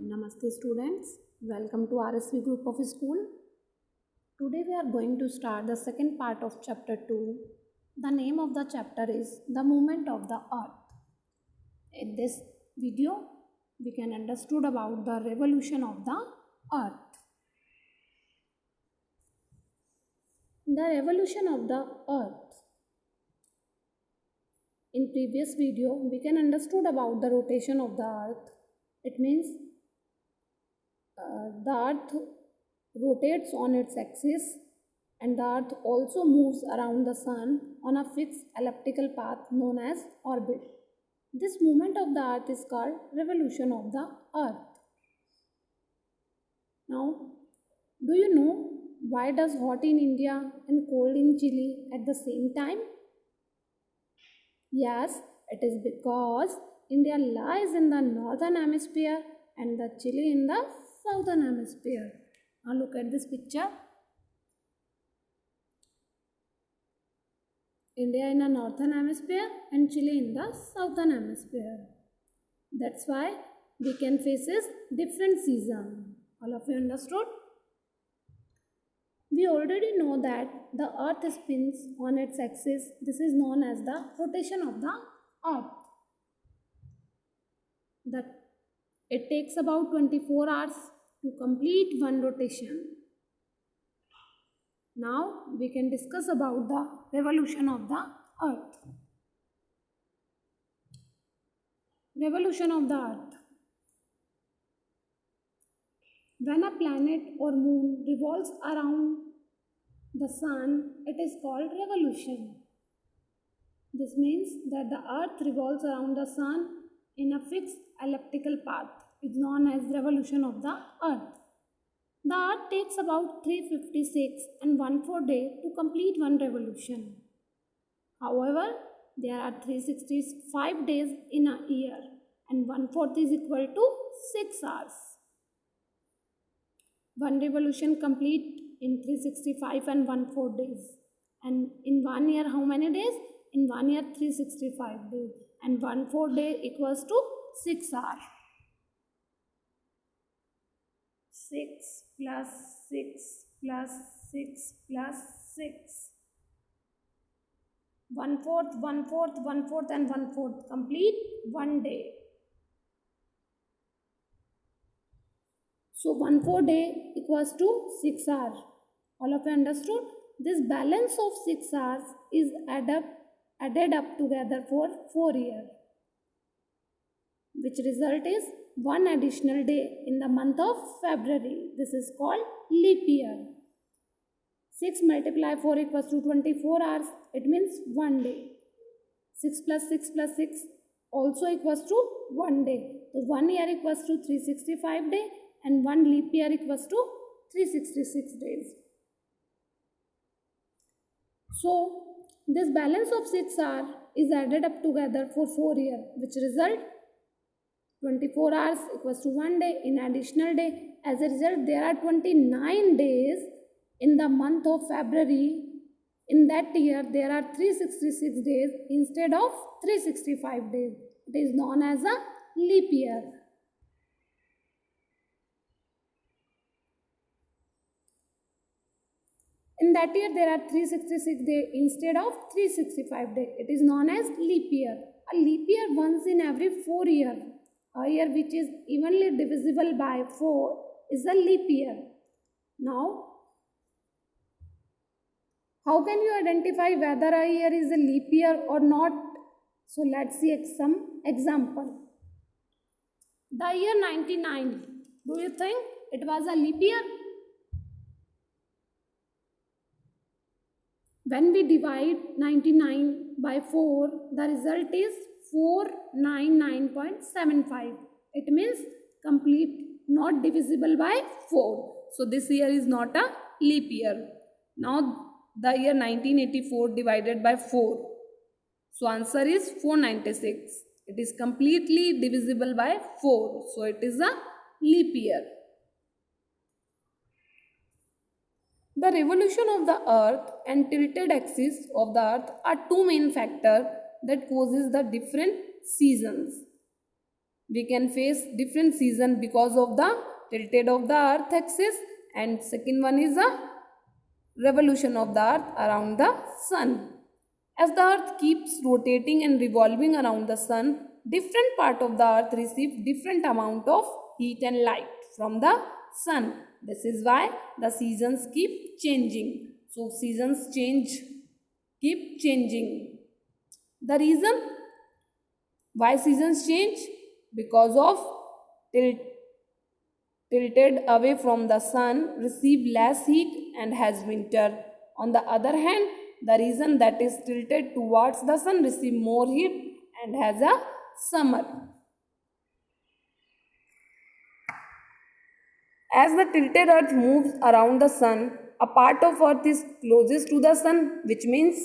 Namaste students, welcome to RSV group of school. Today we are going to start the second part of chapter 2. The name of the chapter is The Movement of the Earth. In this video, we can understood about the revolution of the Earth. The revolution of the Earth. In previous video, we can understood about the rotation of the Earth. It means the Earth rotates on its axis and the Earth also moves around the Sun on a fixed elliptical path known as orbit. This movement of the Earth is called revolution of the Earth. Now, do you know why does hot in India and cold in Chile at the same time? Yes, it is because India lies in the northern hemisphere and the Chile in the southern hemisphere. Now look at this picture. India in the northern hemisphere and Chile in the southern hemisphere. That's why we can faces different season. All of you understood? We already know that the earth spins on its axis. This is known as the rotation of the earth. It takes about 24 hours to complete one rotation. Now we can discuss about the revolution of the earth. Revolution of the earth. When a planet or moon revolves around the sun, it is called revolution. This means that the earth revolves around the sun in a fixed elliptical path. It is known as revolution of the earth. The earth takes about 356 and 1/4 day to complete one revolution. However, there are 365 days in a year and 1/4 is equal to 6 hours. One revolution complete in 365 and 1/4 days. And in 1 year, how many days? In 1 year, 365 days. And 1/4 day equals to 6 hours. 6 plus 6 plus 6 plus 6. 1/4, 1/4, 1/4 and 1/4. Complete 1 day. So 1/4 day equals to 6 hours. All of you understood? This balance of 6 hours is added up together for 4 years, which result is one additional day in the month of February. This is called leap year. 6 multiplied 4 equals to 24 hours. It means 1 day. 6 plus 6 plus 6 also equals to 1 day. So 1 year equals to 365 days and 1 leap year equals to 366 days. So this balance of 6 hours is added up together for 4 years, which result 24 hours equals to 1 day in additional day. As a result, there are 29 days in the month of February. In that year, there are 366 days instead of 365 days. It is known as a leap year. In that year, there are 366 days instead of 365 days. It is known as leap year. A leap year once in every 4 years. A year which is evenly divisible by 4 is a leap year. Now, how can you identify whether a year is a leap year or not? So let's see some example. The year 99. Do you think it was a leap year? When we divide 99 by 4, the result is 499.75. It means complete, not divisible by 4. So this year is not a leap year. Now the year 1984 divided by 4. So answer is 496. It is completely divisible by 4. So it is a leap year. The revolution of the earth and tilted axis of the earth are two main factors that causes the different seasons. we can face different season because of the tilted of the earth axis, and second one is the revolution of the earth around the sun. As the earth keeps rotating and revolving around the sun, different part of the earth receive different amount of heat and light from the sun. This is why the seasons keep changing. So seasons keep changing. The reason why seasons change? Because of tilted away from the sun, receive less heat and has winter. On the other hand, the region that is tilted towards the sun receive more heat and has a summer. As the tilted earth moves around the sun, a part of earth is closest to the sun, which means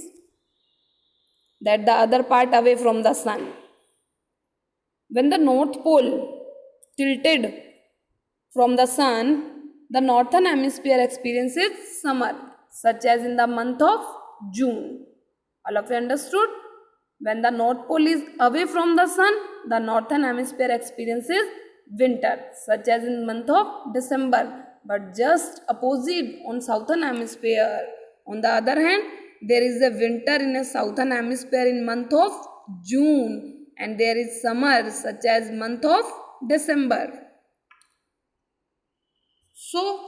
that the other part away from the sun. When the North Pole tilted from the sun, the northern hemisphere experiences summer, such as in the month of June. All of you understood? When the North Pole is away from the sun, the northern hemisphere experiences winter, such as in month of December. But just opposite on southern hemisphere. On the other hand, there is a winter in a southern hemisphere in month of June, and there is summer such as month of December. So,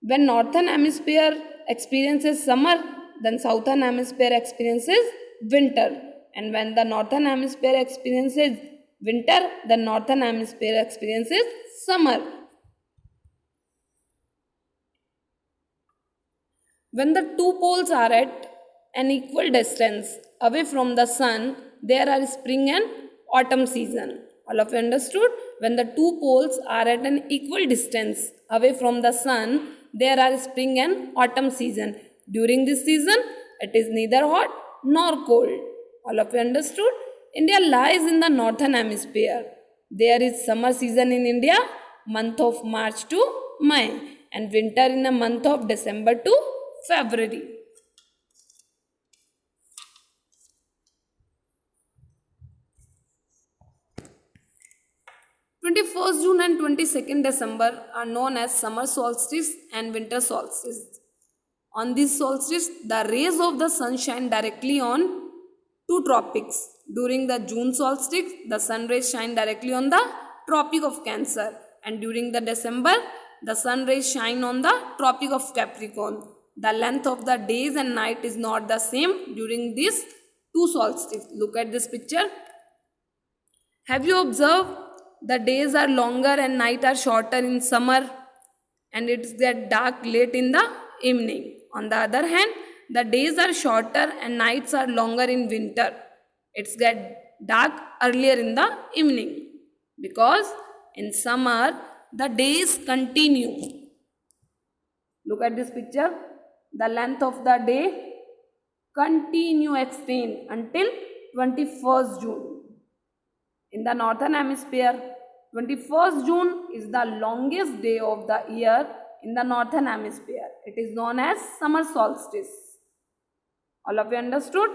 when northern hemisphere experiences summer, then southern hemisphere experiences winter. And when the northern hemisphere experiences winter, the northern hemisphere experiences summer. When the two poles are at an equal distance away from the sun, there are spring and autumn season. All of you understood? When the two poles are at an equal distance away from the sun, there are spring and autumn season. During this season, it is neither hot nor cold. All of you understood? India lies in the northern hemisphere. There is summer season in India, month of March to May, and winter in the month of December to February. June and 22nd December are known as summer solstice and winter solstice. On this solstice, the rays of the sun shine directly on two tropics. During the June solstice, the sun rays shine directly on the Tropic of Cancer, and during the December, the sun rays shine on the Tropic of Capricorn. The length of the days and night is not the same during these two solstices. Look at this picture. Have you observed the days are longer and night are shorter in summer, and it's get dark late in the evening. On the other hand, the days are shorter and nights are longer in winter. It's get dark earlier in the evening, because in summer the days continue. Look at this picture. The length of the day continue extend until 21st June. In the northern hemisphere, 21st June is the longest day of the year in the northern hemisphere. It is known as summer solstice. All of you understood?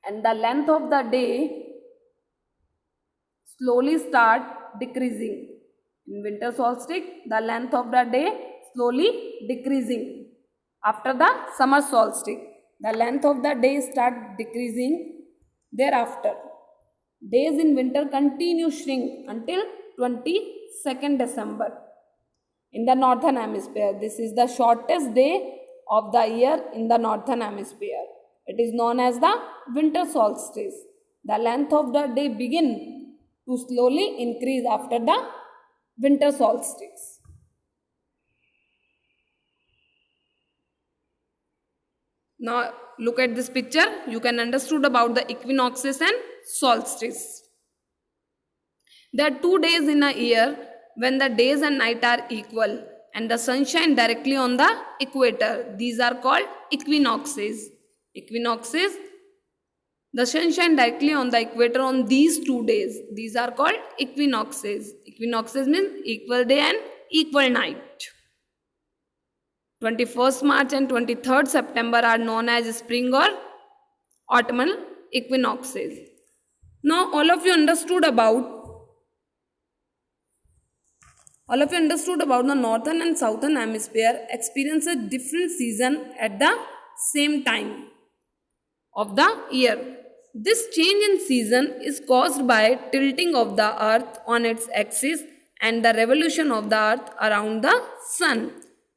And the length of the day slowly start decreasing. In winter solstice, the length of the day slowly decreasing. After the summer solstice, the length of the day start decreasing. Thereafter, days in winter continue shrink until 22nd December. In the northern hemisphere, this is the shortest day of the year in the northern hemisphere. It is known as the winter solstice. The length of the day begin to slowly increase after the winter solstice. Now look at this picture. You can understood about the equinoxes and solstice. There are 2 days in a year when the days and night are equal and the sun shines directly on the equator. These are called equinoxes. Equinoxes, the sun shines directly on the equator on these 2 days. These are called equinoxes. Equinoxes means equal day and equal night. 21st March and 23rd September are known as spring or autumnal equinoxes. Now all of you understood about the northern and southern hemisphere experiences different season at the same time of the year. This change in season is caused by tilting of the earth on its axis and the revolution of the earth around the sun.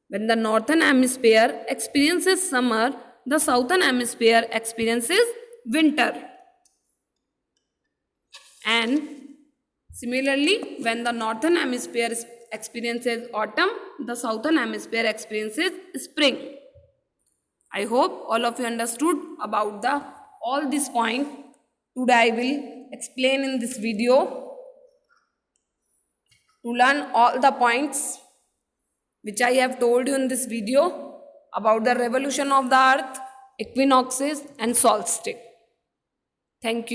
When the northern hemisphere experiences summer, the southern hemisphere experiences winter. And similarly, when the northern hemisphere experiences autumn, the southern hemisphere experiences spring. I hope all of you understood about all these points. Today I will explain in this video to learn all the points which I have told you in this video about the revolution of the earth, equinoxes and solstice. Thank you.